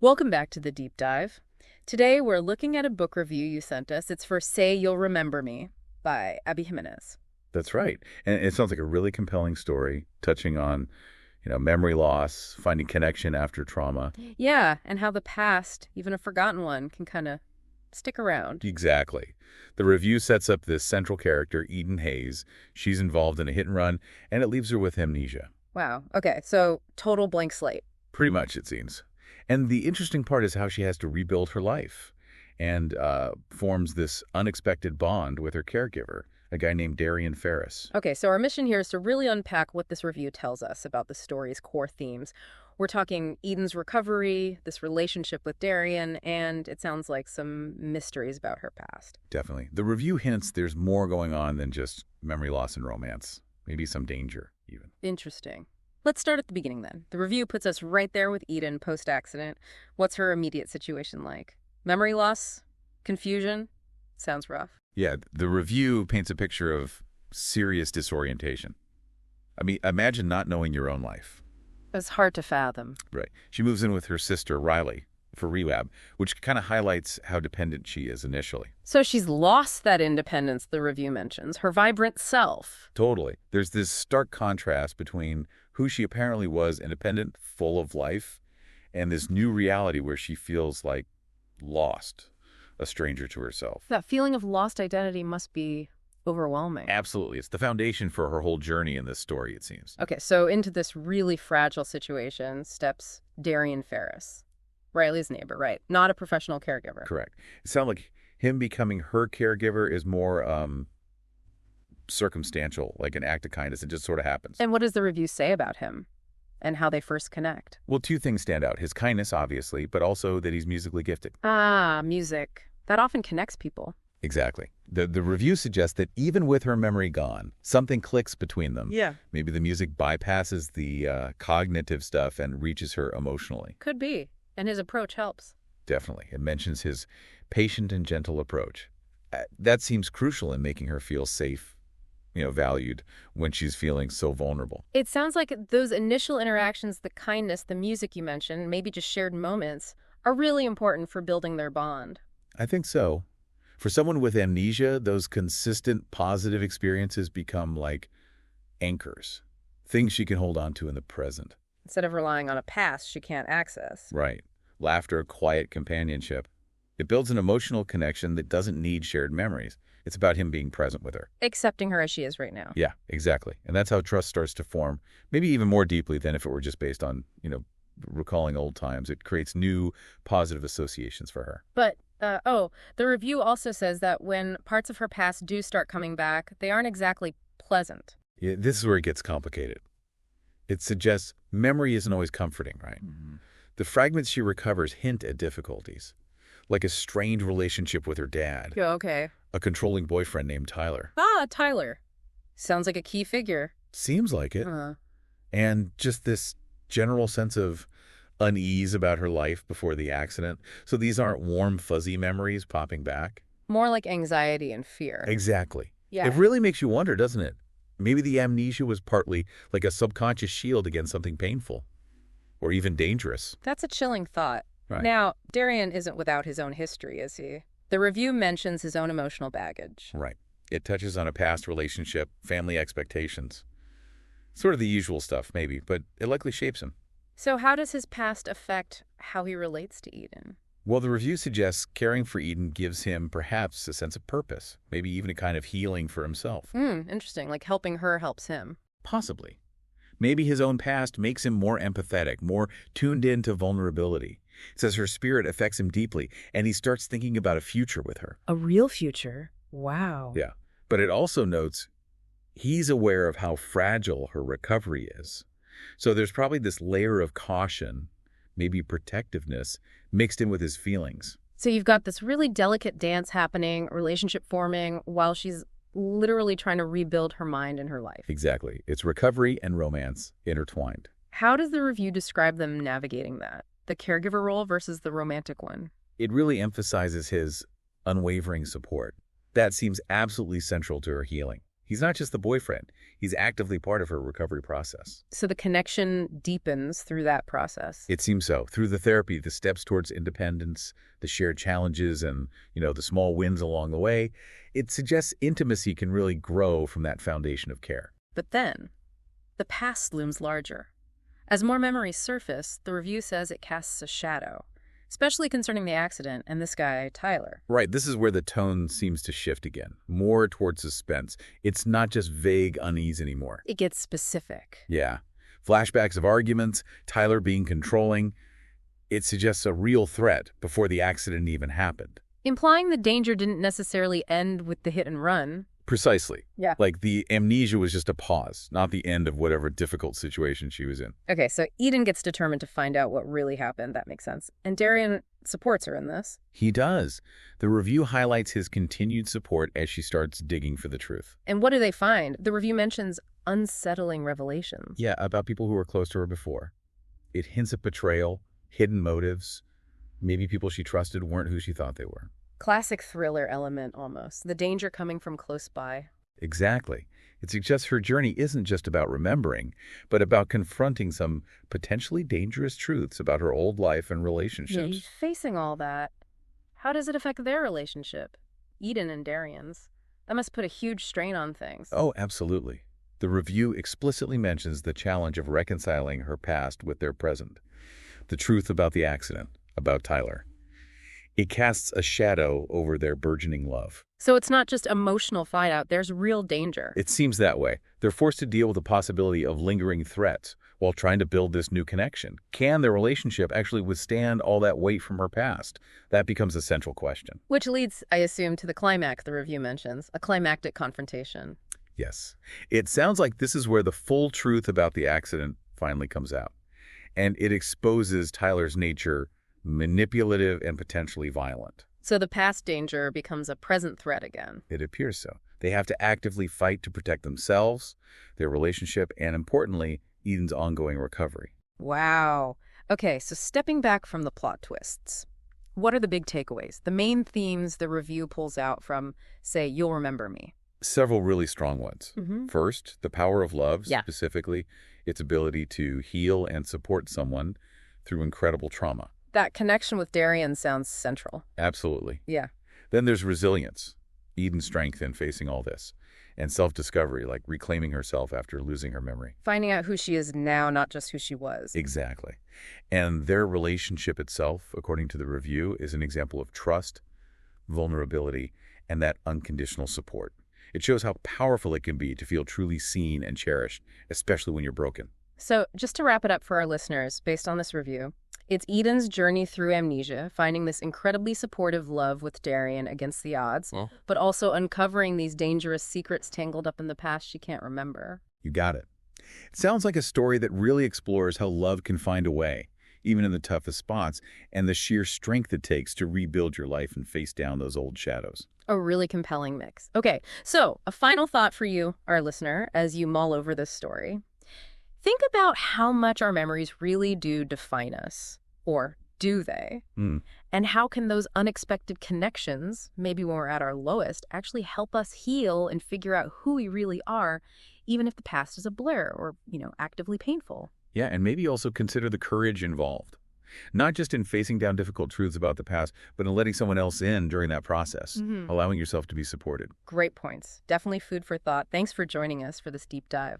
Welcome back to the Deep Dive. Today we're looking at a book review you sent us. It's for Say You'll Remember Me by Abby Jimenez. That's right. And it sounds like a really compelling story touching on, memory loss, finding connection after trauma. Yeah, and how the past, even a forgotten one, can kind of stick around. Exactly. The review sets up this central character, Eden Hayes. She's involved in a hit and run, and it leaves her with amnesia. Wow. Okay, so total blank slate. Pretty much, it seems. And the interesting part is how she has to rebuild her life and forms this unexpected bond with her caregiver, a guy named Darian Ferris. Okay, so our mission here is to really unpack what this review tells us about the story's core themes. We're talking Eden's recovery, this relationship with Darian, and it sounds like some mysteries about her past. Definitely. The review hints there's more going on than just memory loss and romance. Maybe some danger, even. Interesting. Let's start at the beginning then. The review puts us right there with Eden post-accident. What's her immediate situation like? Memory loss? Confusion? Sounds rough. Yeah, the review paints a picture of serious disorientation. I mean, imagine not knowing your own life. It's hard to fathom. Right. She moves in with her sister, Riley, for rehab, which kind of highlights how dependent she is initially. So she's lost that independence the review mentions, her vibrant self. Totally. There's this stark contrast between who she apparently was, independent, full of life, and this new reality where she feels like lost, a stranger to herself. That feeling of lost identity must be overwhelming. Absolutely. It's the foundation for her whole journey in this story, it seems. Okay, so into this really fragile situation steps Darian Ferris, Riley's neighbor, right? Not a professional caregiver. Correct. It sounds like him becoming her caregiver is more circumstantial, like an act of kindness. It just sort of happens. And what does the review say about him and how they first connect? Well, two things stand out. His kindness, obviously, but also that he's musically gifted. Ah, music. That often connects people. Exactly. The review suggests that even with her memory gone, something clicks between them. Yeah. Maybe the music bypasses the cognitive stuff and reaches her emotionally. Could be. And his approach helps. Definitely. It mentions his patient and gentle approach. That seems crucial in making her feel safe, valued when she's feeling so vulnerable. It sounds like those initial interactions, the kindness, the music you mentioned, maybe just shared moments, are really important for building their bond. I think so. For someone with amnesia, those consistent positive experiences become like anchors, things she can hold on to in the present. Instead of relying on a past she can't access. Right. Laughter, quiet companionship. It builds an emotional connection that doesn't need shared memories. It's about him being present with her. Accepting her as she is right now. Yeah, exactly. And that's how trust starts to form, maybe even more deeply than if it were just based on, recalling old times. It creates new positive associations for her. But, the review also says that when parts of her past do start coming back, they aren't exactly pleasant. Yeah, this is where it gets complicated. It suggests memory isn't always comforting, right? Mm-hmm. The fragments she recovers hint at difficulties, like a strained relationship with her dad. Yeah, okay. A controlling boyfriend named Tyler. Ah, Tyler. Sounds like a key figure. Seems like it. And just this general sense of unease about her life before the accident. So these aren't warm, fuzzy memories popping back. More like anxiety and fear. Exactly. Yeah. It really makes you wonder, doesn't it? Maybe the amnesia was partly like a subconscious shield against something painful or even dangerous. That's a chilling thought. Right. Now, Darian isn't without his own history, is he? The review mentions his own emotional baggage. Right. It touches on a past relationship, family expectations. Sort of the usual stuff, maybe, but it likely shapes him. So how does his past affect how he relates to Eden? Well, the review suggests caring for Eden gives him perhaps a sense of purpose, maybe even a kind of healing for himself. Interesting. Like helping her helps him. Possibly. Maybe his own past makes him more empathetic, more tuned in to vulnerability. It says her spirit affects him deeply, and he starts thinking about a future with her. A real future? Wow. Yeah. But it also notes he's aware of how fragile her recovery is. So there's probably this layer of caution, maybe protectiveness, mixed in with his feelings. So you've got this really delicate dance happening, relationship forming, while she's literally trying to rebuild her mind and her life. Exactly. It's recovery and romance intertwined. How does the review describe them navigating that? The caregiver role versus the romantic one? It really emphasizes his unwavering support. That seems absolutely central to her healing. He's not just the boyfriend. He's actively part of her recovery process. So the connection deepens through that process. It seems so. Through the therapy, the steps towards independence, the shared challenges, and, the small wins along the way, it suggests intimacy can really grow from that foundation of care. But then, the past looms larger. As more memories surface, the review says it casts a shadow, especially concerning the accident and this guy, Tyler. Right, this is where the tone seems to shift again, more towards suspense. It's not just vague unease anymore. It gets specific. Yeah. Flashbacks of arguments, Tyler being controlling. It suggests a real threat before the accident even happened. Implying the danger didn't necessarily end with the hit and run. Precisely. Yeah. Like the amnesia was just a pause, not the end of whatever difficult situation she was in. Okay, so Eden gets determined to find out what really happened. That makes sense. And Darian supports her in this. He does. The review highlights his continued support as she starts digging for the truth. And what do they find? The review mentions unsettling revelations. Yeah, about people who were close to her before. It hints at betrayal, hidden motives. Maybe people she trusted weren't who she thought they were. Classic thriller element, almost. The danger coming from close by. Exactly. It suggests her journey isn't just about remembering, but about confronting some potentially dangerous truths about her old life and relationships. Yeah, facing all that, how does it affect their relationship? Eden and Darian's. That must put a huge strain on things. Oh, absolutely. The review explicitly mentions the challenge of reconciling her past with their present. The truth about the accident, about Tyler. It casts a shadow over their burgeoning love. So it's not just emotional fight out, there's real danger. It seems that way. They're forced to deal with the possibility of lingering threats while trying to build this new connection. Can their relationship actually withstand all that weight from her past? That becomes a central question. Which leads, I assume, to the climax the review mentions, a climactic confrontation. Yes. It sounds like this is where the full truth about the accident finally comes out. And it exposes Tyler's nature manipulative and potentially violent. So the past danger becomes a present threat again. It appears so. They have to actively fight to protect themselves, their relationship, and importantly, Eden's ongoing recovery. Wow. Okay, so stepping back from the plot twists, what are the big takeaways? The main themes the review pulls out from, say, You'll Remember Me. Several really strong ones. First, the power of love, Yeah. specifically its ability to heal and support someone through incredible trauma. That connection with Darian sounds central. Absolutely. Yeah. Then there's resilience, Eden's strength in facing all this, and self-discovery, like reclaiming herself after losing her memory. Finding out who she is now, not just who she was. Exactly. And their relationship itself, according to the review, is an example of trust, vulnerability, and that unconditional support. It shows how powerful it can be to feel truly seen and cherished, especially when you're broken. So just to wrap it up for our listeners, based on this review, it's Eden's journey through amnesia, finding this incredibly supportive love with Darian against the odds, but also uncovering these dangerous secrets tangled up in the past she can't remember. You got it. It sounds like a story that really explores how love can find a way, even in the toughest spots, and the sheer strength it takes to rebuild your life and face down those old shadows. A really compelling mix. Okay, so a final thought for you, our listener, as you mull over this story. Think about how much our memories really do define us, or do they? And how can those unexpected connections, maybe when we're at our lowest, actually help us heal and figure out who we really are, even if the past is a blur or, actively painful? Yeah, and maybe also consider the courage involved. Not just in facing down difficult truths about the past, but in letting someone else in during that process, allowing yourself to be supported. Great points. Definitely food for thought. Thanks for joining us for this deep dive.